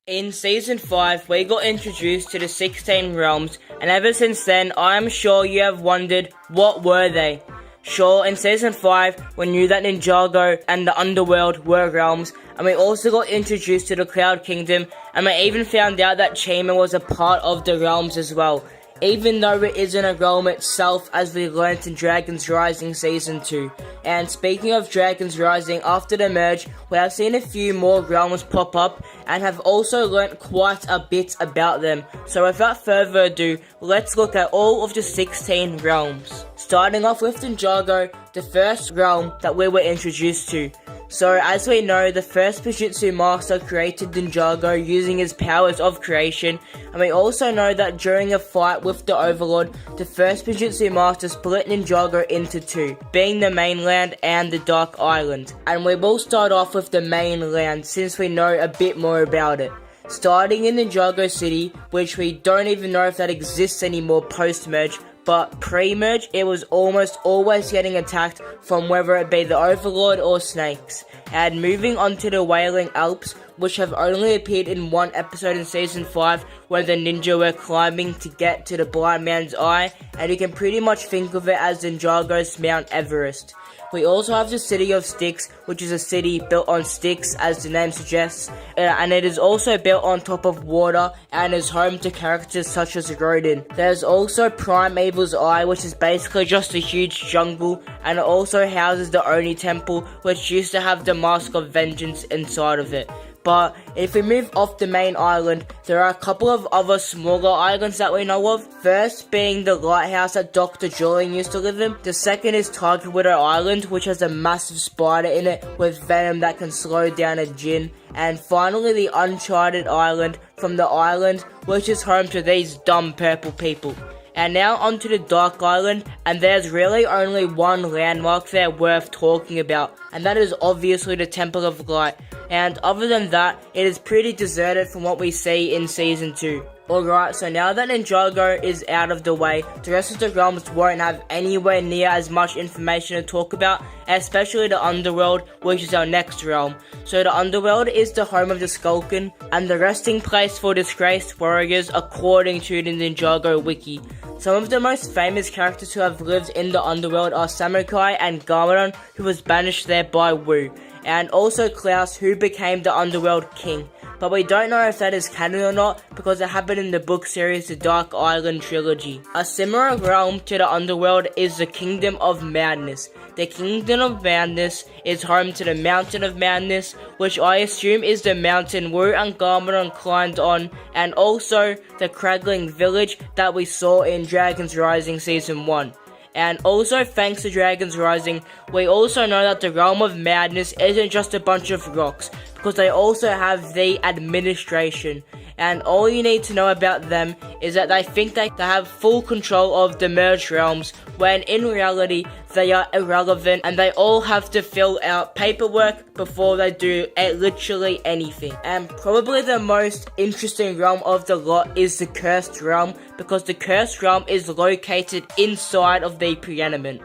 In Season 5, we got introduced to the 16 realms, and ever since then, I am sure you have wondered, what were they? Sure, in Season 5, we knew that Ninjago and the Underworld were realms, and we also got introduced to the Cloud Kingdom, and we even found out that Chima was a part of the realms as well, even though it isn't a realm itself, as we learnt in Dragon's Rising Season 2. And speaking of Dragon's Rising, after the merge, we have seen a few more realms pop up, and have also learnt quite a bit about them. So without further ado, let's look at all of the 16 realms. Starting off with Ninjago, the first realm that we were introduced to. So, as we know, the first Fujitsu master created Ninjago using his powers of creation, and we also know that during a fight with the Overlord, the first Fujitsu master split Ninjago into two, being the mainland and the Dark Island. And we will start off with the mainland since we know a bit more about it. Starting in Ninjago City, which we don't even know if that exists anymore post-merge, but pre-merge, it was almost always getting attacked from whether it be the Overlord or snakes. And moving on to the Wailing Alps, which have only appeared in one episode in Season 5, where the ninja were climbing to get to the Blind Man's Eye, and you can pretty much think of it as Ninjago's Mount Everest. We also have the City of Styx, which is a city built on sticks, as the name suggests, and it is also built on top of water and is home to characters such as Rodin. There's also Primeval's Eye, which is basically just a huge jungle, and it also houses the Oni Temple, which used to have the Mask of Vengeance inside of it. But if we move off the main island, there are a couple of other smaller islands that we know of. First being the lighthouse that Dr. Julian used to live in. The second is Tiger Widow Island, which has a massive spider in it with venom that can slow down a djinn. And finally the Uncharted Island from the island, which is home to these dumb purple people. And now onto the Dark Island, and there's really only one landmark there worth talking about, and that is obviously the Temple of Light. And other than that, it is pretty deserted from what we see in Season 2. Alright, so now that Ninjago is out of the way, the rest of the realms won't have anywhere near as much information to talk about, especially the Underworld, which is our next realm. So the Underworld is the home of the Skulkin, and the resting place for disgraced warriors according to the Ninjago wiki. Some of the most famous characters who have lived in the Underworld are Samukai and Garmadon, who was banished there by Wu, and also Klaus, who became the Underworld King. But we don't know if that is canon or not, because it happened in the book series The Dark Island Trilogy. A similar realm to the Underworld is the Kingdom of Madness. The Kingdom of Madness is home to the Mountain of Madness, which I assume is the mountain Wu and Garmadon climbed on, and also the Craggling Village that we saw in Dragon's Rising Season 1. And also, thanks to Dragon's Rising, we also know that the Realm of Madness isn't just a bunch of rocks, because they also have the Administration. And all you need to know about them is that they think they have full control of the merged realms, when in reality they are irrelevant and they all have to fill out paperwork before they do literally anything. And probably the most interesting realm of the lot is the Cursed Realm, because the Cursed Realm is located inside of the Preeminent.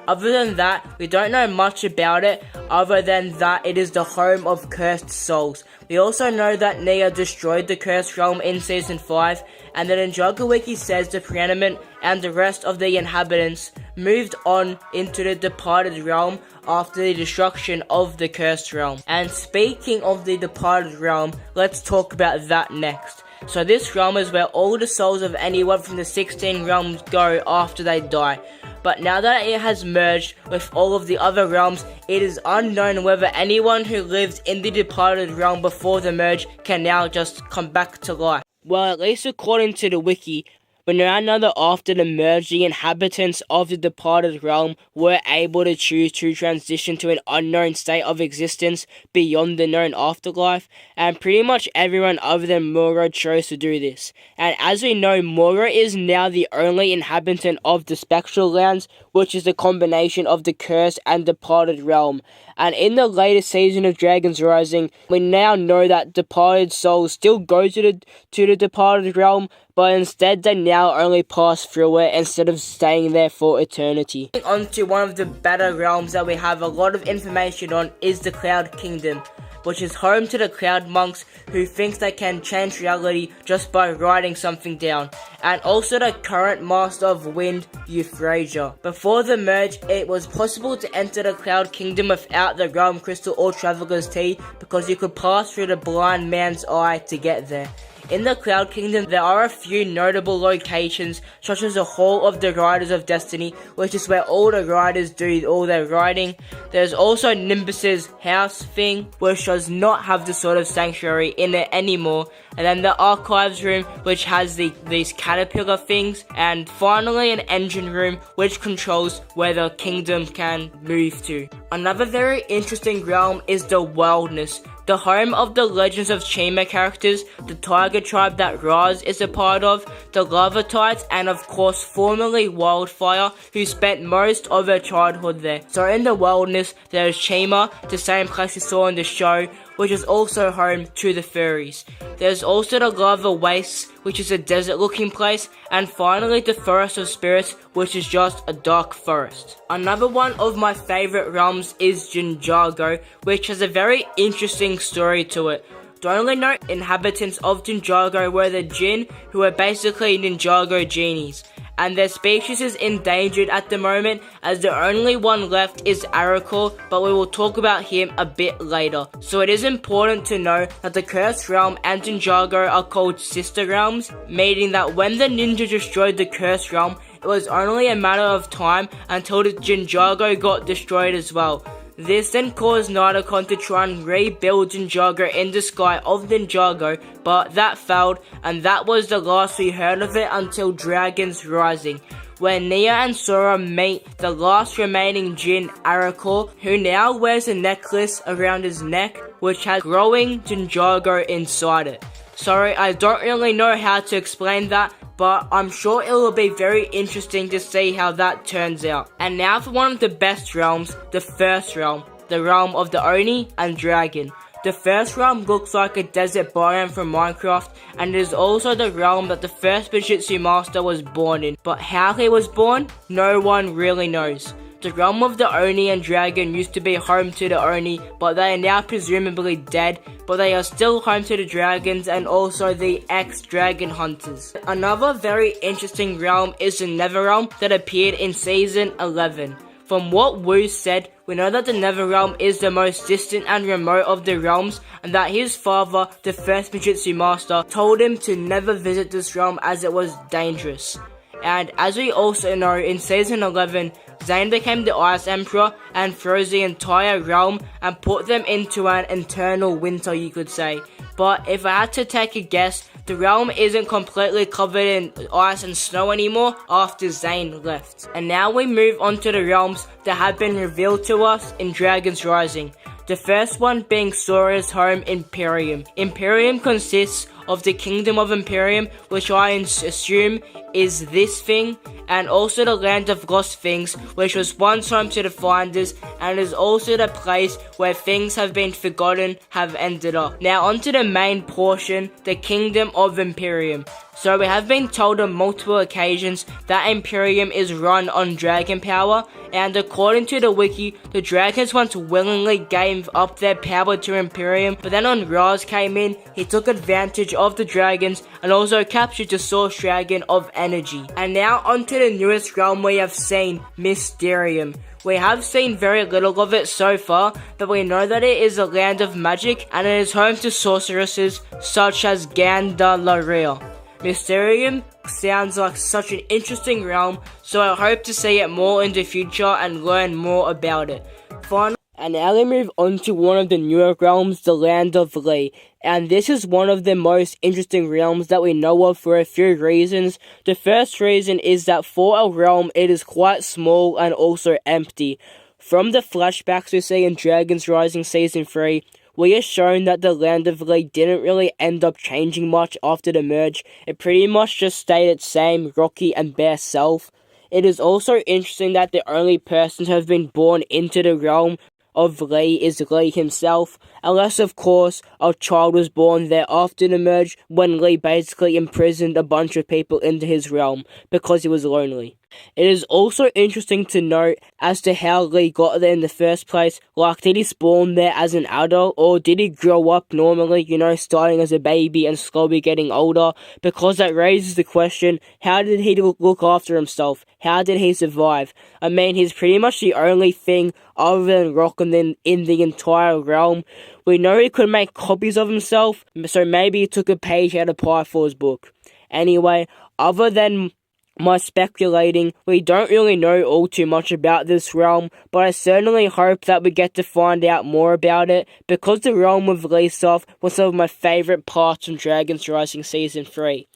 Other than that, we don't know much about it, other than that it is the home of cursed souls. We also know that Nia destroyed the Cursed Realm in Season 5, and the Ninjago Wiki says the Preeminent and the rest of the inhabitants moved on into the Departed Realm after the destruction of the Cursed Realm. And speaking of the Departed Realm, let's talk about that next. So this realm is where all the souls of anyone from the 16 realms go after they die. But now that it has merged with all of the other realms, it is unknown whether anyone who lived in the Departed Realm before the merge can now just come back to life. Well, at least according to the wiki, we now know that after the merge, the inhabitants of the Departed Realm were able to choose to transition to an unknown state of existence beyond the known afterlife, and pretty much everyone other than Moro chose to do this. And as we know, Moro is now the only inhabitant of the Spectral Lands, which is a combination of the Cursed and Departed Realm. And in the latest season of Dragon's Rising, we now know that departed souls still go to the Departed Realm, but instead they now only pass through it instead of staying there for eternity. On to one of the better realms that we have a lot of information on is the Cloud Kingdom. which is home to the Cloud Monks who think they can change reality just by writing something down, and also the current Master of Wind, Euphrasia. Before the merge, it was possible to enter the Cloud Kingdom without the Realm Crystal or Traveler's Tea because you could pass through the Blind Man's Eye to get there. In the Cloud Kingdom, there are a few notable locations, such as the Hall of the Riders of Destiny, which is where all the riders do all their riding. There's also Nimbus's house thing, which does not have the sort of sanctuary in it anymore. And then the Archives room, which has these caterpillar things. And finally, an engine room, which controls where the kingdom can move to. Another very interesting realm is the Wilderness, the home of the Legends of Chima characters, the Tiger tribe that Raz is a part of, the Lava Tides, and of course formerly Wildfire, who spent most of her childhood there. So in the Wilderness, there is Chima, the same place you saw in the show, which is also home to the furries. There's also the Lava Wastes, which is a desert looking place, and finally the Forest of Spirits, which is just a dark forest. Another one of my favorite realms is Ninjago, which has a very interesting story to it. The only known inhabitants of Ninjago were the Jinn, who are basically Ninjago genies, and their species is endangered at the moment, as the only one left is Arakor, but we will talk about him a bit later. So it is important to know that the Cursed Realm and Ninjago are called sister realms, meaning that when the ninja destroyed the Cursed Realm, it was only a matter of time until the Ninjago got destroyed as well. This then caused Nidacon to try and rebuild Ninjago in the sky of Ninjago, but that failed, and that was the last we heard of it until Dragons Rising, where Nia and Sora meet the last remaining Jinn, Arakor, who now wears a necklace around his neck, which has growing Ninjago inside it. Sorry, I don't really know how to explain that, but I'm sure it will be very interesting to see how that turns out. And now for one of the best realms, the first realm, the realm of the Oni and Dragon. The first realm looks like a desert biome from Minecraft, and it is also the realm that the first Bijutsu Master was born in. But how he was born, no one really knows. The realm of the Oni and Dragon used to be home to the Oni, but they are now presumably dead, but they are still home to the dragons and also the ex-dragon hunters. Another very interesting realm is the Netherrealm that appeared in Season 11. From what Wu said, we know that the Netherrealm is the most distant and remote of the realms, and that his father, the first Bijutsu Master, told him to never visit this realm as it was dangerous. And as we also know, in Season 11, Zane became the Ice Emperor and froze the entire realm and put them into an eternal winter, you could say. But if I had to take a guess, the realm isn't completely covered in ice and snow anymore after Zane left. And now we move on to the realms that have been revealed to us in Dragons Rising. The first one being Sora's home, Imperium. Imperium consists of the Kingdom of Imperium, which I assume is this thing, and also the Land of Lost Things, which was once home to the Finders, and is also the place where things have been forgotten have ended up. Now onto the main portion, the Kingdom of Imperium. So we have been told on multiple occasions that Imperium is run on dragon power, and according to the wiki, the dragons once willingly gave up their power to Imperium, but then when Raz came in, he took advantage of the dragons and also captured the Source Dragon of Energy. And now onto the newest realm we have seen, Mysterium. We have seen very little of it so far, but we know that it is a land of magic and it is home to sorceresses such as Gandalf. Mysterium sounds like such an interesting realm, so I hope to see it more in the future and learn more about it. Finally, and now we move on to one of the newer realms, the Land of Lee. And this is one of the most interesting realms that we know of for a few reasons. The first reason is that for a realm, it is quite small and also empty. From the flashbacks we see in Dragons Rising Season 3, we are shown that the Land of Lee didn't really end up changing much after the merge. It pretty much just stayed its same rocky and bare self. It is also interesting that the only person to have been born into the realm of Lee is Lee himself, unless of course a child was born there after the merge when Lee basically imprisoned a bunch of people into his realm because he was lonely. It is also interesting to note as to how Lee got there in the first place. Like, did he spawn there as an adult, or did he grow up normally, starting as a baby and slowly getting older? Because that raises the question, how did he look after himself? How did he survive? I mean, he's pretty much the only thing other than Rockman in the entire realm. We know he could make copies of himself, so maybe he took a page out of Pythor's book. Anyway, other than my speculating, we don't really know all too much about this realm, but I certainly hope that we get to find out more about it, because the realm of Leasoff was some of my favourite parts from Dragon's Rising Season 3.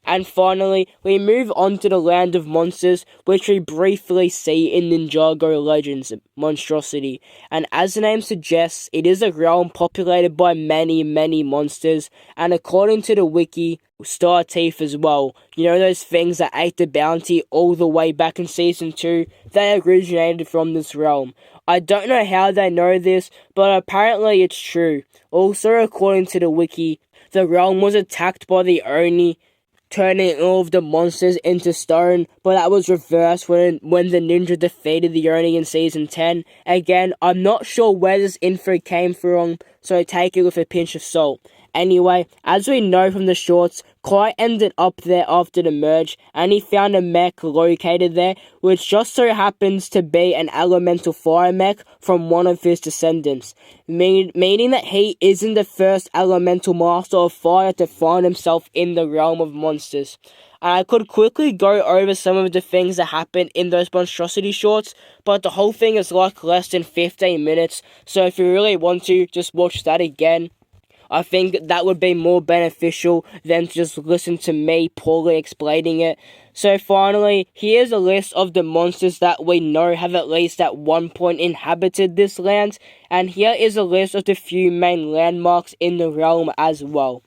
And finally, we move on to the Land of Monsters, which we briefly see in Ninjago Legends Monstrosity. And as the name suggests, it is a realm populated by many, many monsters, and according to the wiki, Star Teeth as well. Those things that ate the bounty all the way back in Season 2, they originated from this realm. I don't know how they know this, but apparently it's true. Also, according to the wiki, the realm was attacked by the Oni, turning all of the monsters into stone, but that was reversed when the ninja defeated the Oni in Season 10. Again, I'm not sure where this info came from, so take it with a pinch of salt. Anyway, as we know from the shorts, Kai ended up there after the merge, and he found a mech located there, which just so happens to be an elemental fire mech from one of his descendants, meaning that he isn't the first elemental master of fire to find himself in the realm of monsters. And I could quickly go over some of the things that happened in those monstrosity shorts, but the whole thing is like less than 15 minutes, so if you really want to, just watch that again. I think that would be more beneficial than to just listen to me poorly explaining it. So finally, here's a list of the monsters that we know have at least at one point inhabited this land, and here is a list of the few main landmarks in the realm as well.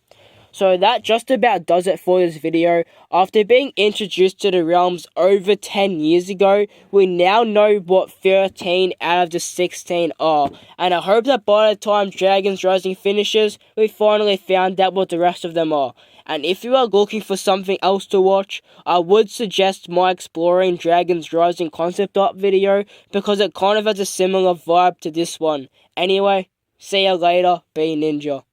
So that just about does it for this video. After being introduced to the realms over 10 years ago, we now know what 13 out of the 16 are. And I hope that by the time Dragon's Rising finishes, we finally found out what the rest of them are. And if you are looking for something else to watch, I would suggest my Exploring Dragon's Rising concept art video, because it kind of has a similar vibe to this one. Anyway, see ya later, be Ninja.